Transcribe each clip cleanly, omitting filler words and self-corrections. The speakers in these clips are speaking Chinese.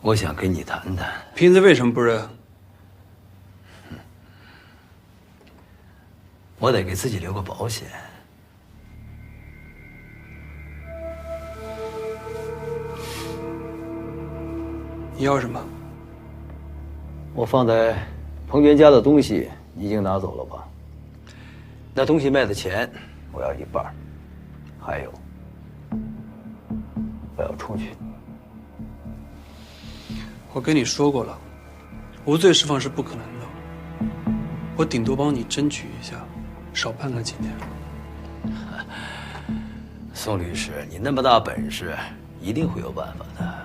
我想跟你谈谈。瓶子为什么不扔？我得给自己留个保险。你要什么？我放在彭娟家的东西，你已经拿走了吧？那东西卖的钱，我要一半。还有，我要出去。我跟你说过了，无罪释放是不可能的。我顶多帮你争取一下，少判个几年。宋律师，你那么大本事，一定会有办法的。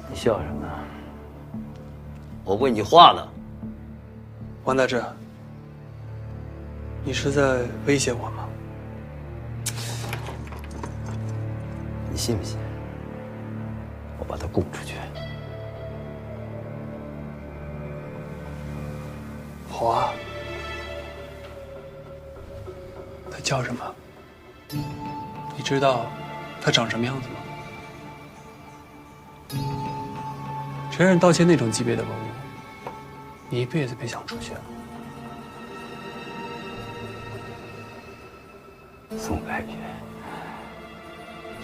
你笑什么？我问你话呢。王大志，你是在威胁我吗？你信不信？我把他供出去。好啊。他叫什么？你知道他长什么样子吗？承认盗窃那种级别的文物，你一辈子别想出去了。宋白云，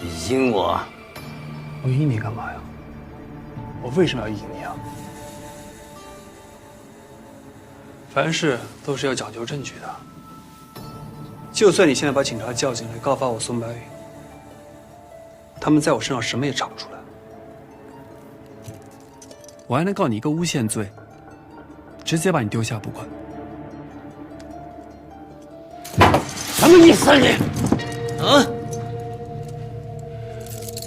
你阴我！我阴你干嘛呀？我为什么要阴你啊？凡事都是要讲究证据的。就算你现在把警察叫进来告发我宋白云，他们在我身上什么也查不出来。我还能告你一个诬陷罪，直接把你丢下不管。什么意思啊你？啊？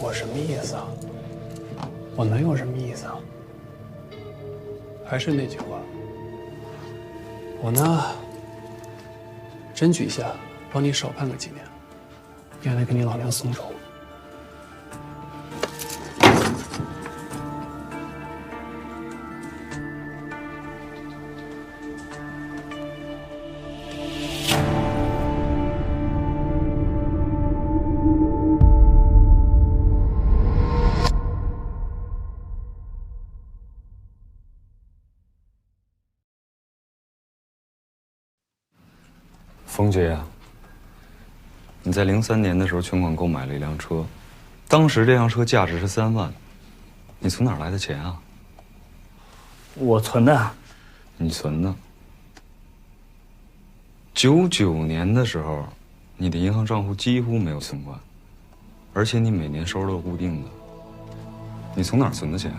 我什么意思啊？我能有什么意思啊？还是那句话，我呢，争取一下，帮你少判个几年，原来给你老娘松手。冯杰啊，你在03年的时候全款购买了一辆车，当时这辆车价值是3万，你从哪儿来的钱啊？我存的。你存的。99年的时候，你的银行账户几乎没有存款，而且你每年收入都是固定的。你从哪儿存的钱？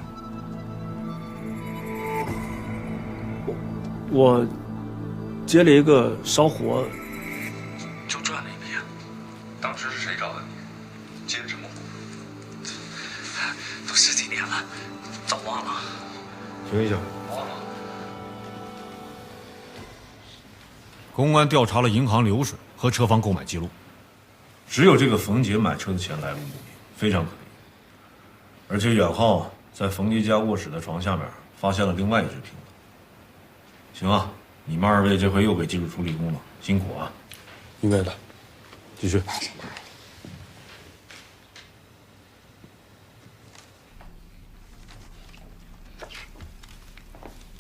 我接了一个烧活，就赚了一笔。当时是谁找的你？接的什么活？都10几年了，早忘了。停一下。公安调查了银行流水和车房购买记录，只有这个冯杰买车的钱来路不明，非常可疑。而且远浩在冯杰家卧室的床下面发现了另外一只瓶子。行啊，你们2位这回又给技术处理工了，辛苦啊！应该的，继续。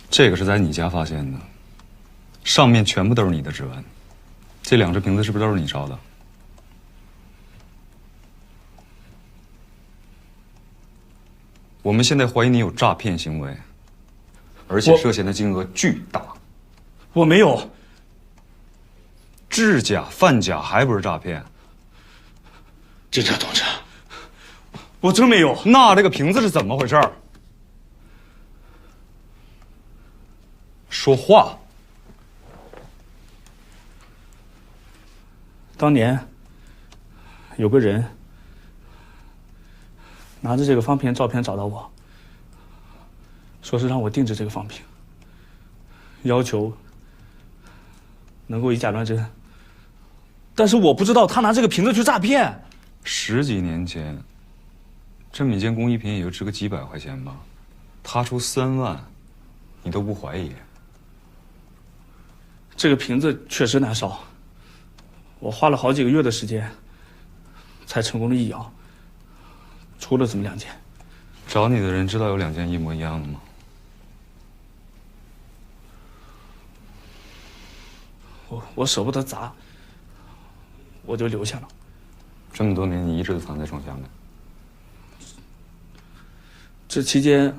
这个是在你家发现的，上面全部都是你的指纹。这2只瓶子是不是都是你烧的？我们现在怀疑你有诈骗行为，而且涉嫌的金额巨大。我没有。制假、贩假还不是诈骗？警察同志，我真没有。那这个瓶子是怎么回事？说话。当年有个人拿着这个方瓶照片找到我，说是让我定制这个方瓶，要求能够以假乱真。但是我不知道他拿这个瓶子去诈骗。10几年前，这么一件工艺品也就值个几百块钱吧，他出3万，你都不怀疑？这个瓶子确实难烧，我花了好几个月的时间，才成功的一窑，出了这么2件。找你的人知道有2件一模一样的吗？我舍不得砸，我就留下了。这么多年，你一直都藏在床下面。这期间，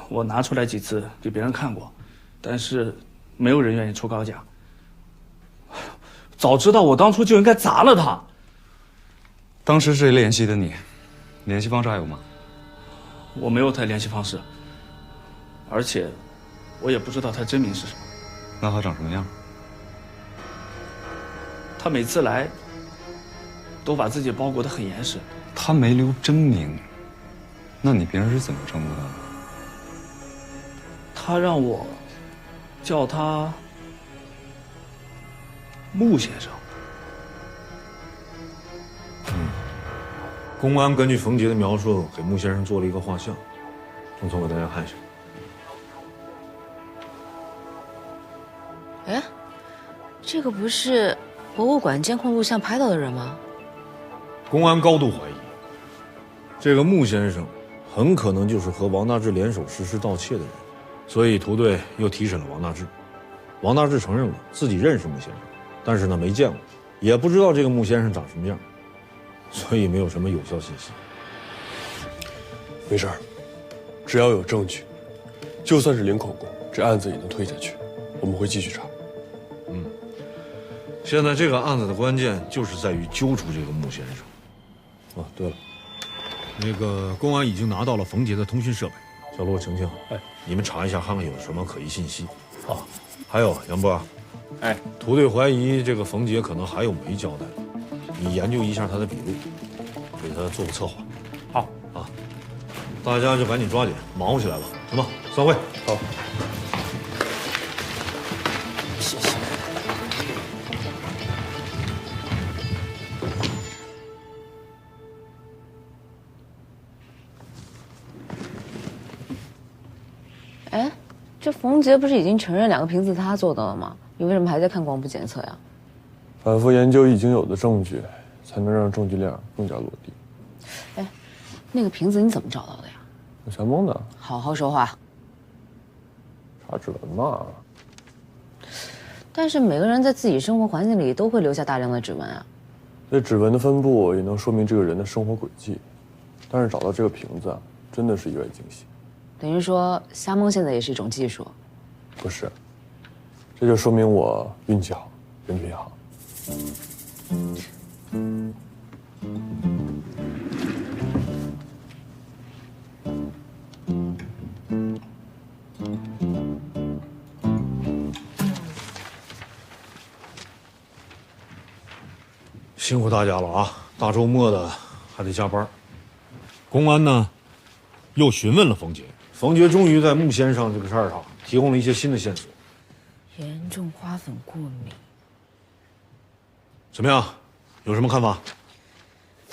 我拿出来几次给别人看过，但是没有人愿意出高价。早知道我当初就应该砸了它。当时谁联系的你？联系方式还有吗？我没有他联系方式，而且我也不知道他真名是什么。那他长什么样？他每次来都把自己包裹得很严实。他没留真名，那你平时是怎么称呼他的？他让我叫他穆先生。公安根据冯杰的描述，给穆先生做了一个画像，钟总给大家看一下。哎，这个不是博物馆监控录像拍到的人吗？公安高度怀疑，这个穆先生很可能就是和王大治联手实施盗窃的人，所以图队又提审了王大治。王大治承认了自己认识穆先生，但是呢没见过，也不知道这个穆先生长什么样，所以没有什么有效信息。没事儿，只要有证据，就算是零口供，这案子也能推下去。我们会继续查。现在这个案子的关键就是在于揪出这个穆先生。哦，对了，那个公安已经拿到了冯杰的通讯设备。小陆、晴晴，你们查一下，看看有什么可疑信息。好，还有杨波，图队怀疑这个冯杰可能还有没交代，你研究一下他的笔录，给他做个策划。好啊，大家就赶紧抓紧忙活起来吧。行吧，散会。好。谢谢。哎，这冯杰不是已经承认2个瓶子他做的了吗？你为什么还在看光谱检测呀？反复研究已经有的证据，才能让证据链更加落地。哎，那个瓶子你怎么找到的呀？我瞎蒙的。好好说话。查指纹嘛。但是每个人在自己生活环境里都会留下大量的指纹啊。这指纹的分布也能说明这个人的生活轨迹，但是找到这个瓶子啊，真的是意外惊喜。等于说瞎蒙现在也是一种技术。不是，这就说明我运气好，人品好。辛苦大家了啊！大周末的还得加班。公安呢，又询问了冯杰，冯杰终于在穆先生这个事儿上提供了一些新的线索。严重花粉过敏。怎么样？有什么看法？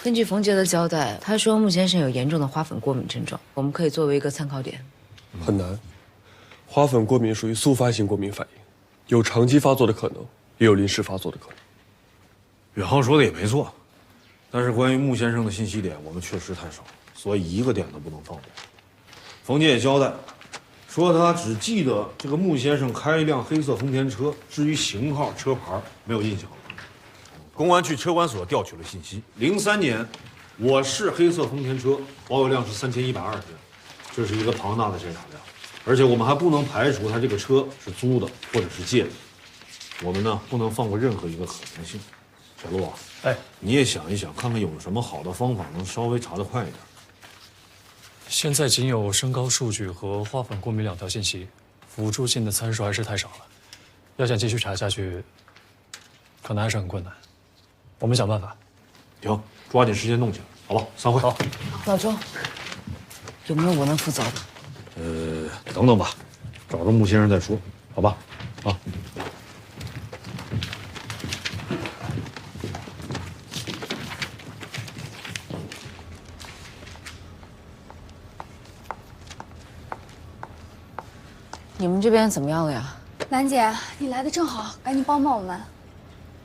根据冯杰的交代，他说穆先生有严重的花粉过敏症状，我们可以作为一个参考点。很难，花粉过敏属于速发性过敏反应，有长期发作的可能，也有临时发作的可能。远航说的也没错，但是关于穆先生的信息点，我们确实太少，所以一个点都不能放过。冯杰也交代，说他只记得这个穆先生开一辆黑色丰田车，至于型号、车牌没有印象了。公安去车管所调取了信息，03年，我市黑色丰田车保有量是3120辆，这是一个庞大的检查量，而且我们还不能排除他这个车是租的或者是借的，我们呢不能放过任何一个可能性。小陆啊，你也想一想，看看有什么好的方法能稍微查得快一点。现在仅有身高数据和花粉过敏2条信息，辅助性的参数还是太少了。要想继续查下去，可能还是很困难。我们想办法。行，抓紧时间弄起来，好吧？散会。好。老周，有没有我能负责的？等等吧，找着穆先生再说，好吧？啊。你们这边怎么样了呀？兰姐，你来的正好，赶紧帮帮我们。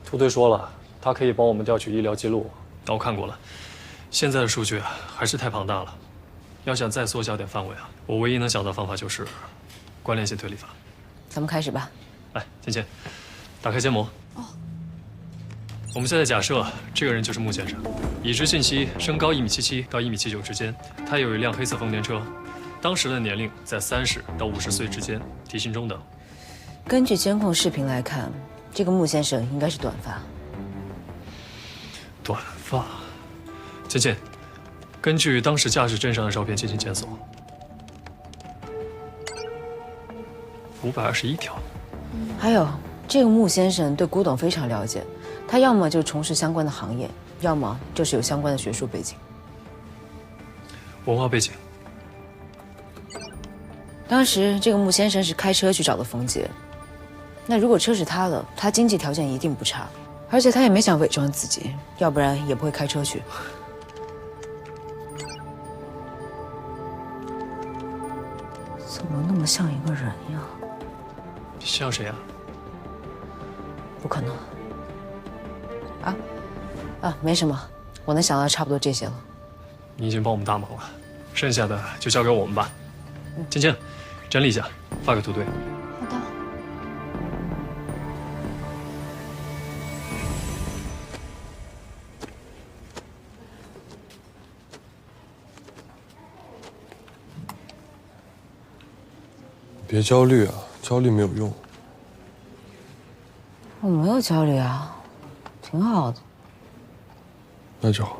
兔队说了，他可以帮我们调取医疗记录，但我看过了，现在的数据还是太庞大了。要想再缩小点范围啊，我唯一能想到的方法就是关联性推理法。咱们开始吧。来，芊芊，打开建模。哦。我们现在假设这个人就是穆先生，已知信息：身高1.77米到1.79米之间，他有一辆黑色丰田车，当时的年龄在30到50岁之间，体型中等。根据监控视频来看，这个穆先生应该是短发。短发。芊芊，根据当时驾驶证上的照片进行检索。521条。还有，这个穆先生对古董非常了解，他要么就从事相关的行业，要么就是有相关的学术背景。文化背景。当时这个穆先生是开车去找的冯杰，那如果车是他的，他经济条件一定不差，而且他也没想伪装自己，要不然也不会开车去。怎么那么像一个人呀？像谁呀？不可能。没什么，我能想到差不多这些了。你已经帮我们大忙了，剩下的就交给我们吧。芊芊，整理一下，发给兔队。好的。别焦虑啊，焦虑没有用。我没有焦虑啊，挺好的。那就好。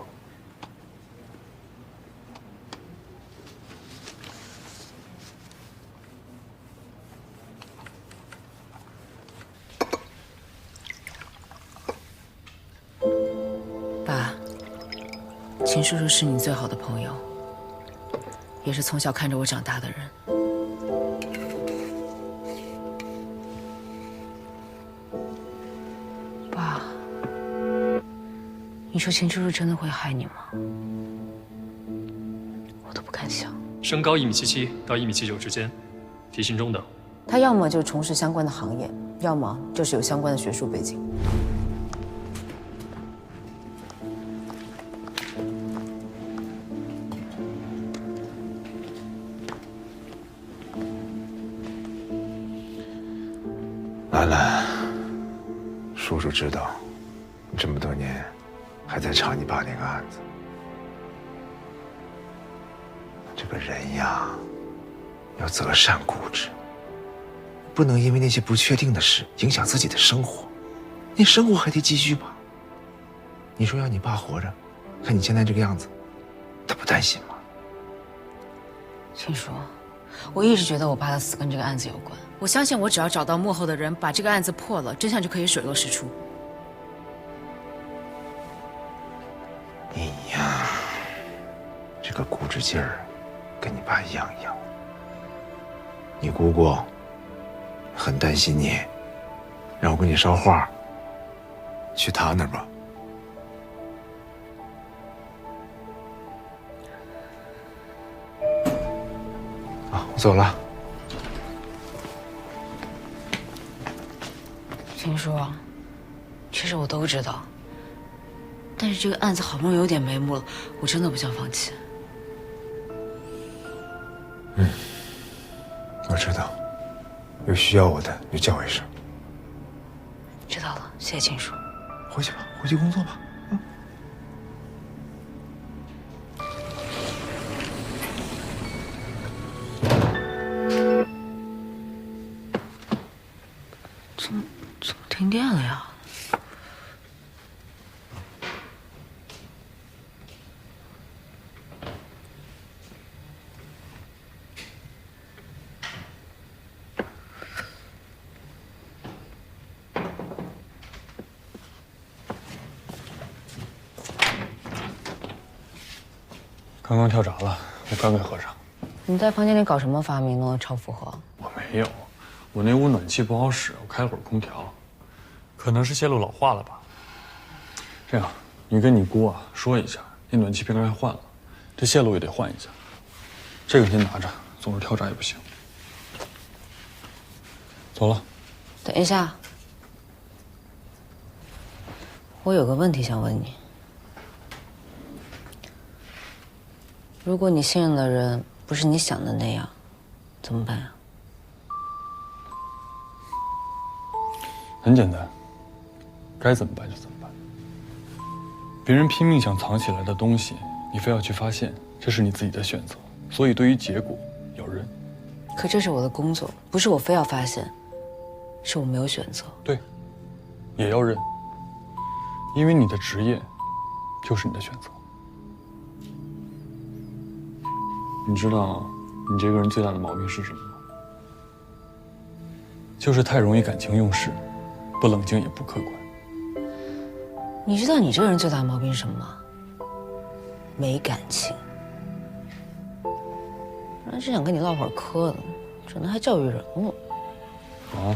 爸，秦叔叔是你最好的朋友，也是从小看着我长大的人。爸，你说秦叔叔真的会害你吗？我都不敢想。身高1.77米到1.79米之间，体型中等。他要么就从事相关的行业，要么就是有相关的学术背景。兰兰，叔叔知道，你这么多年还在查你爸那个案子。这个人呀，要择善固执，不能因为那些不确定的事影响自己的生活。你生活还得继续吧。你说要你爸活着，看你现在这个样子，他不担心吗？秦叔，我一直觉得我爸的死跟这个案子有关。我相信我只要找到幕后的人，把这个案子破了，真相就可以水落石出。你呀，这个固执劲儿，跟你爸一样。你姑姑很担心你，让我给你捎话，去她那儿吧。我走了。秦叔，其实我都知道，但是这个案子好不容易有点眉目了，我真的不想放弃。我知道，有需要我的你就叫我一声。知道了，谢谢秦叔。回去吧，回去工作吧。怎么停电了呀？刚刚跳闸了，我刚给合上。你在房间里搞什么发明，弄得超负荷？我没有，我那屋暖气不好使，我开了会儿空调，可能是线路老化了吧。这样，你跟你姑啊说一下，那暖气片该换了，这线路也得换一下。这个您拿着，总是跳闸也不行。走了。等一下，我有个问题想问你。如果你信任的人不是你想的那样，怎么办呀？很简单，该怎么办就怎么办。别人拼命想藏起来的东西，你非要去发现，这是你自己的选择。所以对于结果要认。可这是我的工作，不是我非要发现，是我没有选择。对，也要认，因为你的职业就是你的选择。你知道你这个人最大的毛病是什么吗？就是太容易感情用事，不冷静也不客观。你知道你这个人最大的毛病是什么吗？没感情。本来只想跟你唠会儿嗑的，整的还教育人了。啊？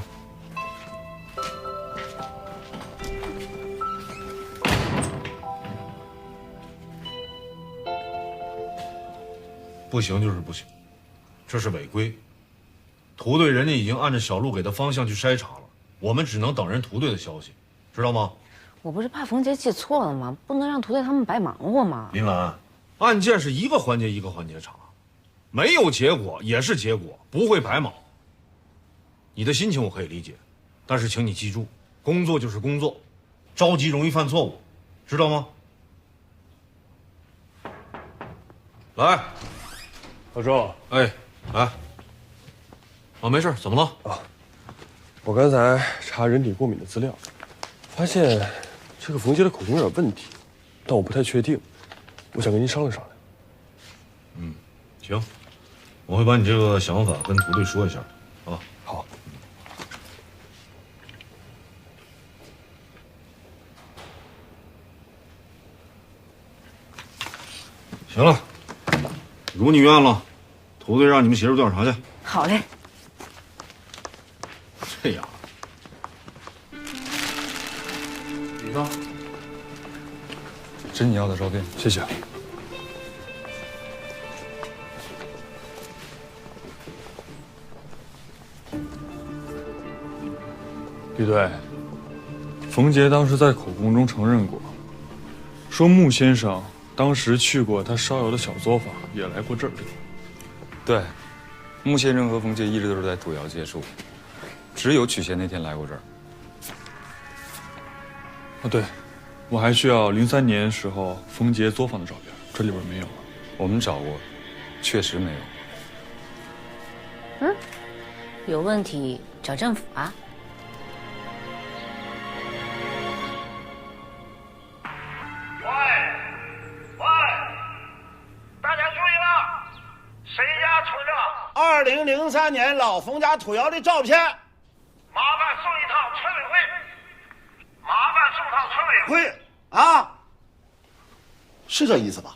不行就是不行，这是违规。屠队人家已经按照小路给的方向去筛查了，我们只能等人屠队的消息，知道吗？我不是怕冯杰记错了吗？不能让屠队他们白忙活吗？林兰，案件是一个环节一个环节查，没有结果也是结果，不会白忙。你的心情我可以理解，但是请你记住，工作就是工作，着急容易犯错误，知道吗？来。老周，哎，来，啊，没事，怎么了？啊，我刚才查人体过敏的资料，发现这个冯杰的口供有点问题，但我不太确定，我想跟您商量商量。嗯，行，我会把你这个想法跟屠队说一下，啊。好。行了。如你愿了，屠队让你们协助调查去。好嘞。这样。你呢？这你要的照片，谢谢。李队，冯杰当时在口供中承认过，说穆先生当时去过他烧窑的小作坊，也来过这儿。对，穆先生和冯杰一直都是在土窑接触，只有曲贤那天来过这儿。哦，对，我还需要03年时候冯杰作坊的照片，这里边没有了。我们找过，确实没有。嗯，有问题找政府啊。2003年老冯家土窑的照片，麻烦送一趟村委会。麻烦送趟村委会啊，是这意思吧？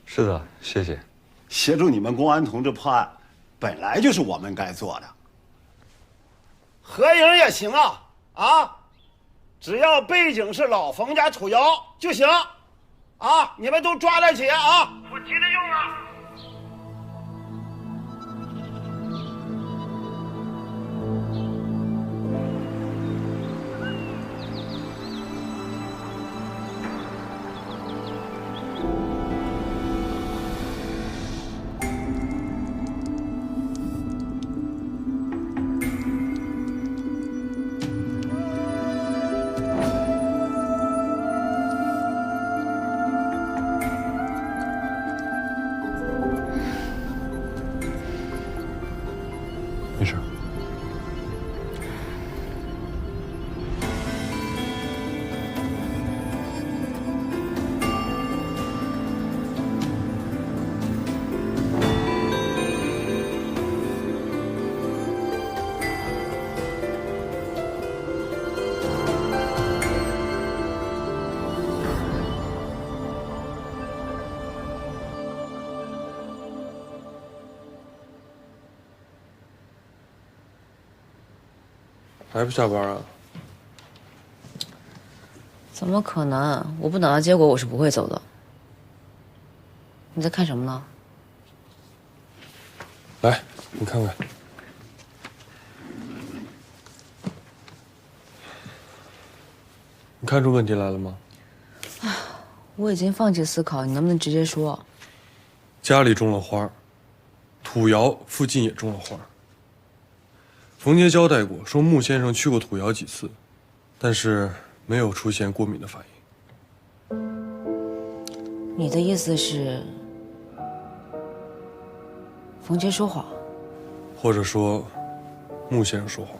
是的，谢谢。协助你们公安同志破案，本来就是我们该做的。合影也行啊，只要背景是老冯家土窑就行啊，你们都抓得起啊，我急着用啊。没事。还不下班啊？怎么可能？我不等到结果，我是不会走的。你在看什么呢？来，你看看。你看出问题来了吗？我已经放弃思考，你能不能直接说？家里种了花，土窑附近也种了花。冯杰交代过，说穆先生去过土窑几次，但是没有出现过敏的反应。你的意思是，冯杰说谎，或者说，穆先生说谎。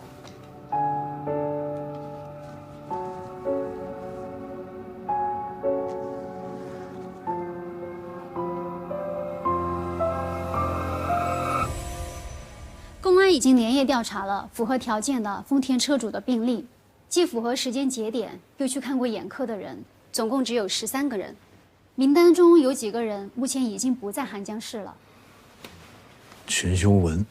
公安已经连夜调查了符合条件的丰田车主的病历，既符合时间节点，又去看过眼科的人，总共只有13个人。名单中有几个人目前已经不在韩江市了。秦修文，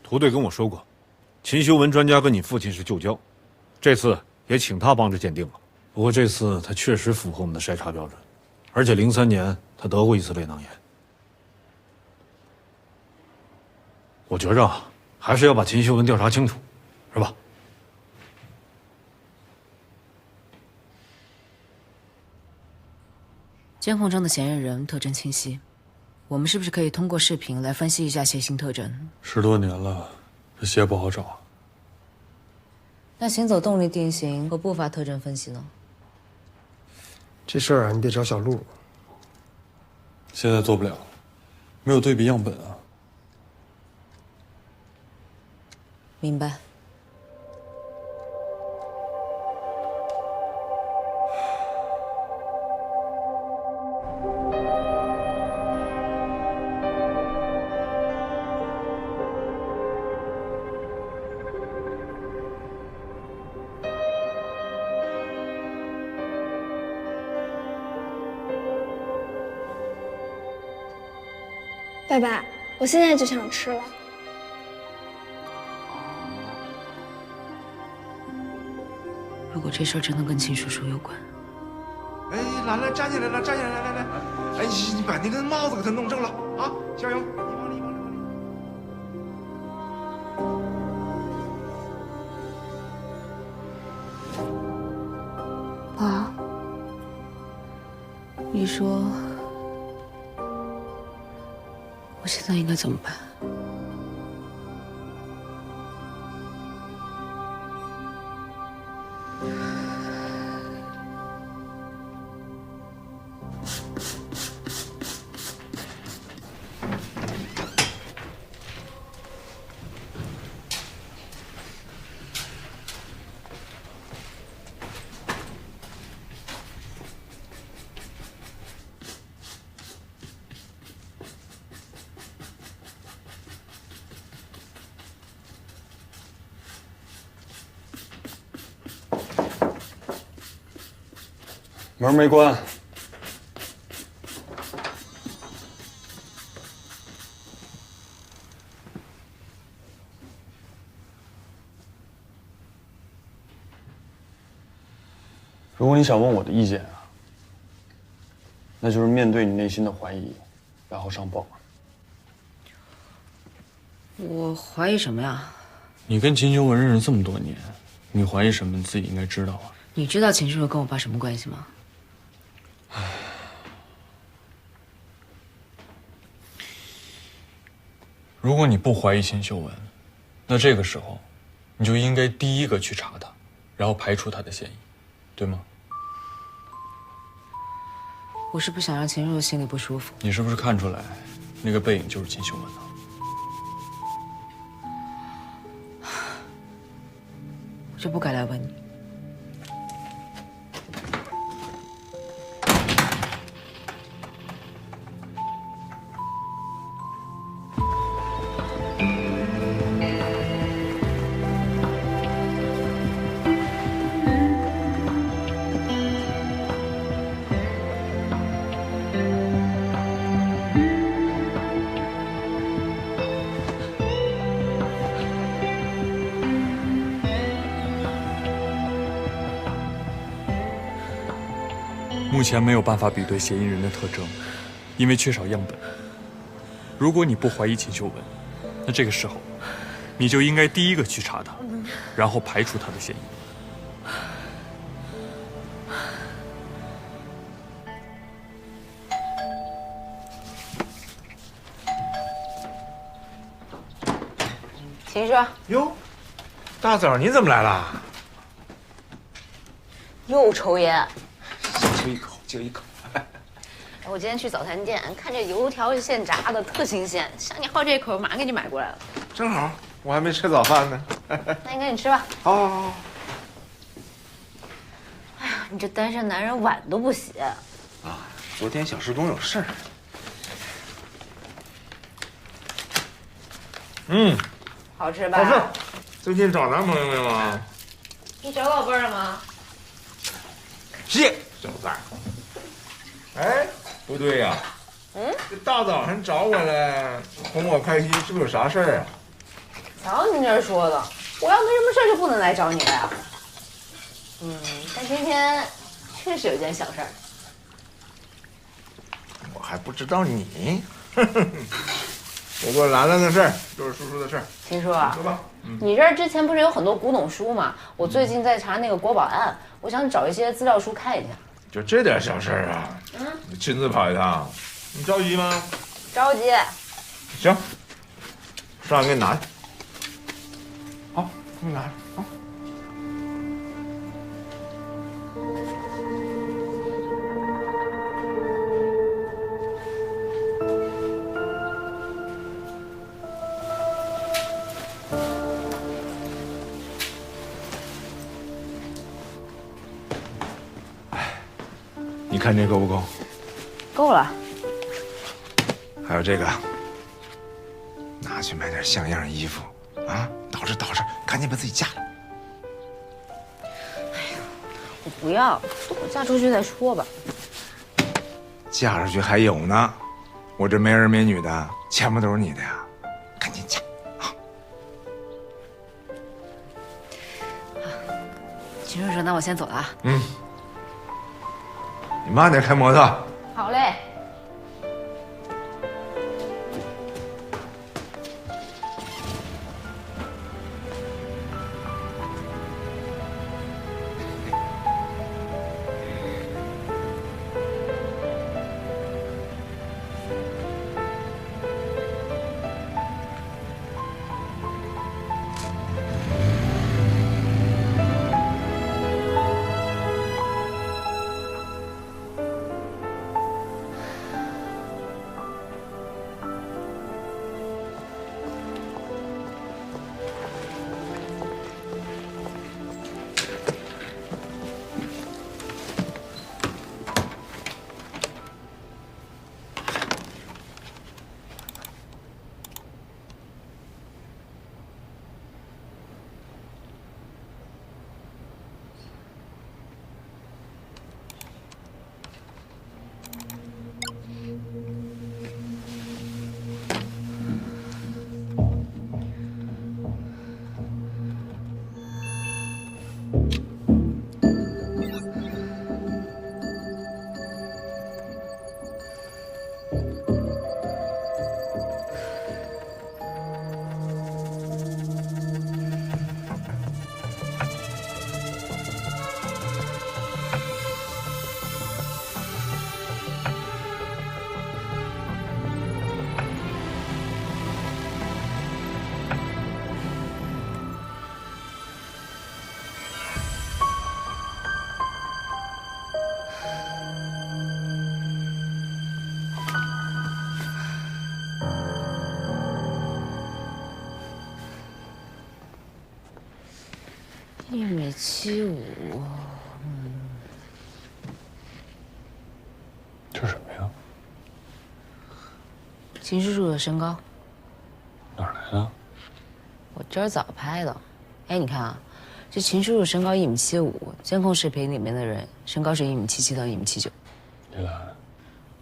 涂队跟我说过，秦修文专家跟你父亲是旧交，这次也请他帮着鉴定了。不过这次他确实符合我们的筛查标准，而且03年他得过一次胃囊炎。我觉着还是要把秦修文调查清楚，是吧？监控中的嫌疑人特征清晰，我们是不是可以通过视频来分析一下鞋型特征10多年了，这鞋不好找。那行走动力定型和步伐特征分析呢？这事儿啊，你得找小陆。现在做不了，没有对比样本啊。明白。爸爸，我现在就想吃了。如果这事儿真的跟秦叔叔有关，哎，来，站起来了，站起来，来，哎，你把那个帽子给他弄正了啊，小勇，你往里，爸，你说我现在应该怎么办？门没关。如果你想问我的意见啊，那就是面对你内心的怀疑，然后上报。我怀疑什么呀？你跟秦修文认识这么多年，你怀疑什么？你自己应该知道啊。你知道秦叔叔跟我爸什么关系吗？如果你不怀疑秦修文，那这个时候，你就应该第一个去查他，然后排除他的嫌疑，对吗？我是不想让秦叔叔心里不舒服。你是不是看出来，那个背影就是秦修文呢？我就不该来问你。目前没有办法比对嫌疑人的特征，因为缺少样本。如果你不怀疑秦修文，那这个时候，你就应该第一个去查他，然后排除他的嫌疑。秦叔，哟，大早你怎么来了？又抽烟。就一口，就一口。我今天去早餐店，看这油条现炸的特新鲜，像你好这口，马上给你买过来了。正好，我还没吃早饭呢。那你赶紧吃吧。好，好，好。哎呀，你这单身男人碗都不洗。啊，昨天小师公有事儿。嗯，好吃吧？好吃。最近找男朋友没有啊？你找老伴儿了吗？谢小三。哎，不对呀。这大早上找我来哄我开心，是不是有啥事儿啊？瞧你这说的，我要没什么事儿就不能来找你了呀。但今天确实有件小事儿。我还不知道你。我给我兰兰的事儿，都是叔叔的事儿。秦叔啊，说吧。你这儿之前不是有很多古董书吗？我最近在查那个国宝案，我想找一些资料书看一下。就这点小事儿啊？你亲自跑一趟，你着急吗？着急。行，上来给你拿去。好，给你拿去啊。你看这够不够？够了。还有这个，拿去买点像样衣服啊！捯饬捯饬，赶紧把自己嫁了。我不要，等我嫁出去再说吧。嫁出去还有呢，我这没儿没女的，钱不都是你的呀？赶紧嫁啊！秦叔叔，那我先走了啊。你慢点开摩托。好嘞。1.75米。这什么呀？秦叔叔的身高。哪儿来的？我今儿早拍的。哎，你看啊，这秦叔叔身高1.75米，监控视频里面的人身高是1.77米到1.79米。李兰，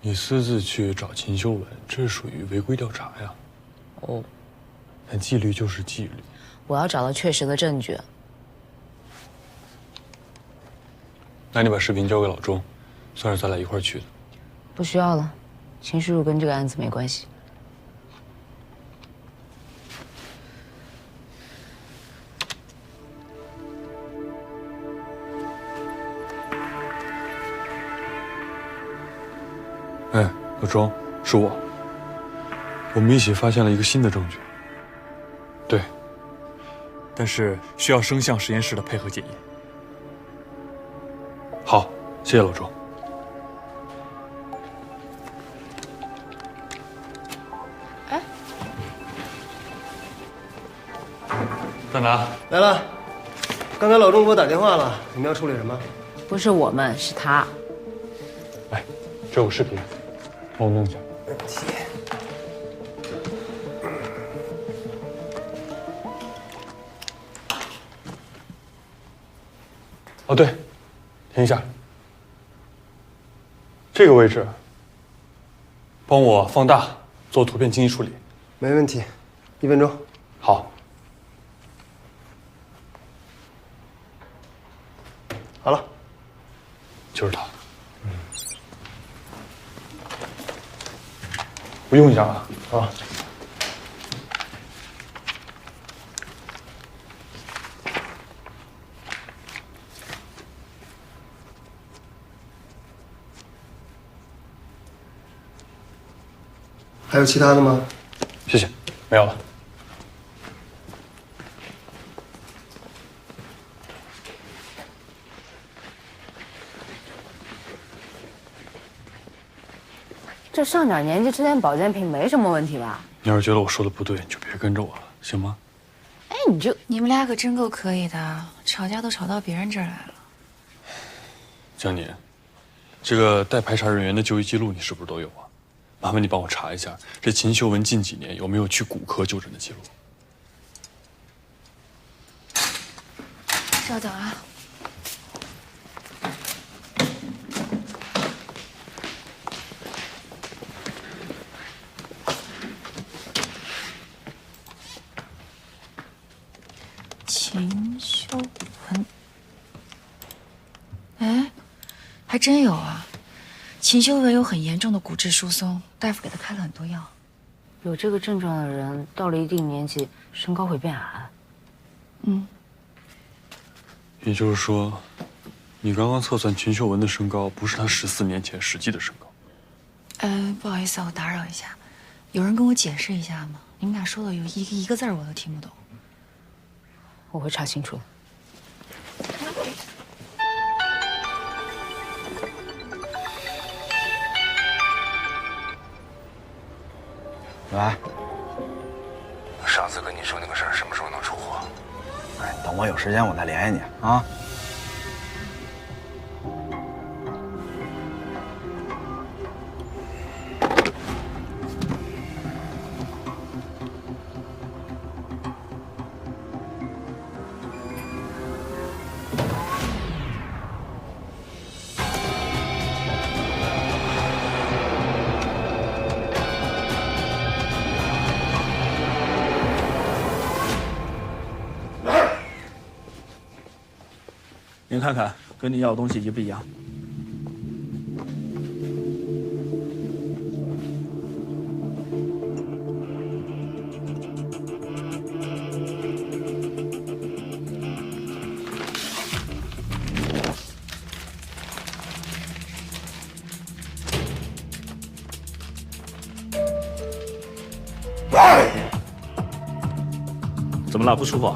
你私自去找秦修文，这属于违规调查呀。哦。但纪律就是纪律。我要找到确实的证据。那你把视频交给老钟，算是咱俩一块儿去的。不需要了，秦叔叔跟这个案子没关系。哎，老周，是我。我们一起发现了一个新的证据。对，但是需要声像实验室的配合检验。好，谢谢老周。哎，大拿来了。刚才老钟给我打电话了，你们要处理什么？不是我们，是他。来，这有视频，帮我弄一下。没问题。哦，对，停一下。这个位置，帮我放大，做图片精细处理。没问题，1分钟。好。好了，就是他。我用一下啊。好。还有其他的吗？谢谢，没有了。这上点年纪吃点保健品没什么问题吧？你要是觉得我说的不对，你就别跟着我了，行吗？哎，你们俩可真够可以的，吵架都吵到别人这儿来了。江年，这个带排查人员的就医记录你是不是都有啊？麻烦你帮我查一下，这秦秀文近几年有没有去骨科就诊的记录？稍等啊。秦秀文，哎，还真有啊。秦修文有很严重的骨质疏松，大夫给他开了很多药。有这个症状的人，到了一定年纪，身高会变矮。嗯。也就是说，你刚刚测算秦秀文的身高，不是她14年前实际的身高。不好意思啊，我打扰一下，有人跟我解释一下吗？你们俩说的有一个字我都听不懂。我会查清楚的。喂，上次跟你说那个事儿什么时候能出货？哎，等我有时间我再联系你啊。您看看，跟你要的东西一不一样？怎么了？不舒服？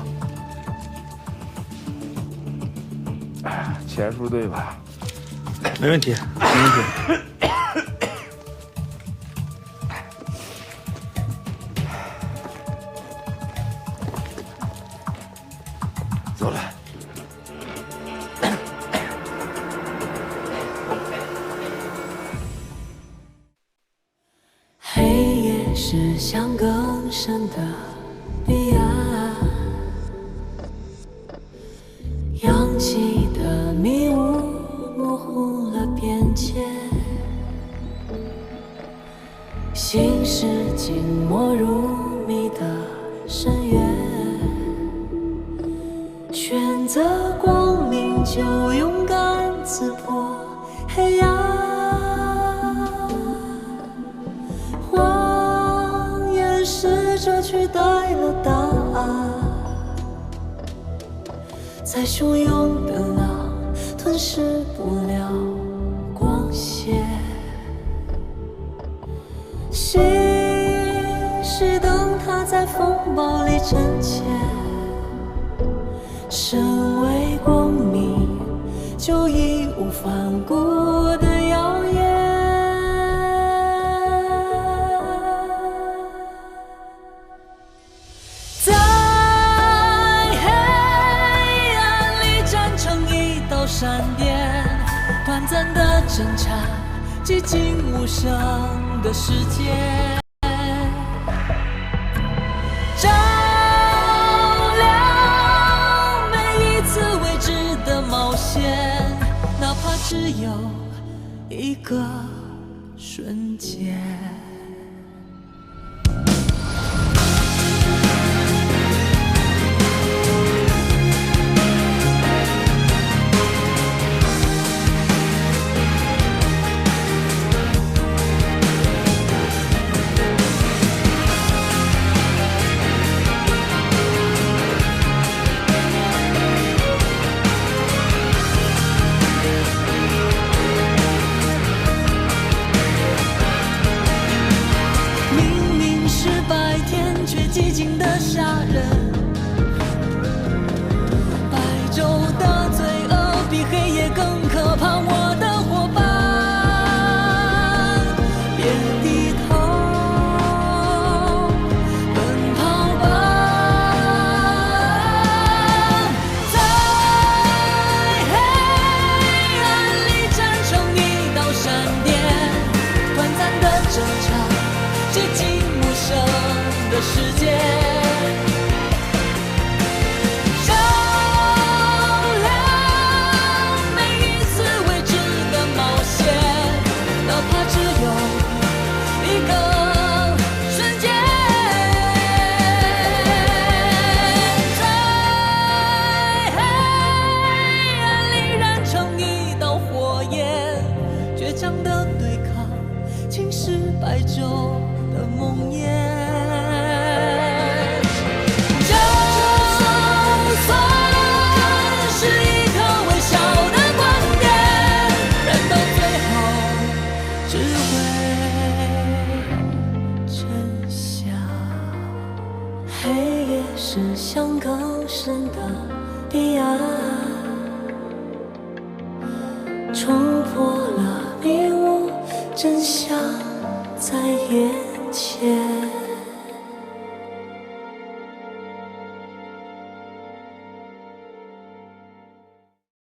钱数对吧？没问题，没问题。走了。黑夜是向更深的彼岸，扬起的迷雾模糊了边界，心事静默如谜的深渊，选择光明就勇敢刺破黑暗，谎言试着取代了答案，再汹涌的浪吞噬不了光线。心是等它在风暴里沉潜，身为光明就义无反顾的耀眼。在黑暗里站成一道闪电，短暂的挣扎，寂静无声的世界，照亮每一次未知的冒险，哪怕只有一个瞬间。寂静的杀人，白昼的罪恶比黑夜更可怕。我的伙伴，别低头，奔跑吧！在黑暗里站成一道闪电，短暂的挣扎，寂静无声的世界。白昼的梦魇，就算是一个微小的观点，人到最后只会真相。黑夜是向更深的彼岸，冲破了迷雾，真相在眼前。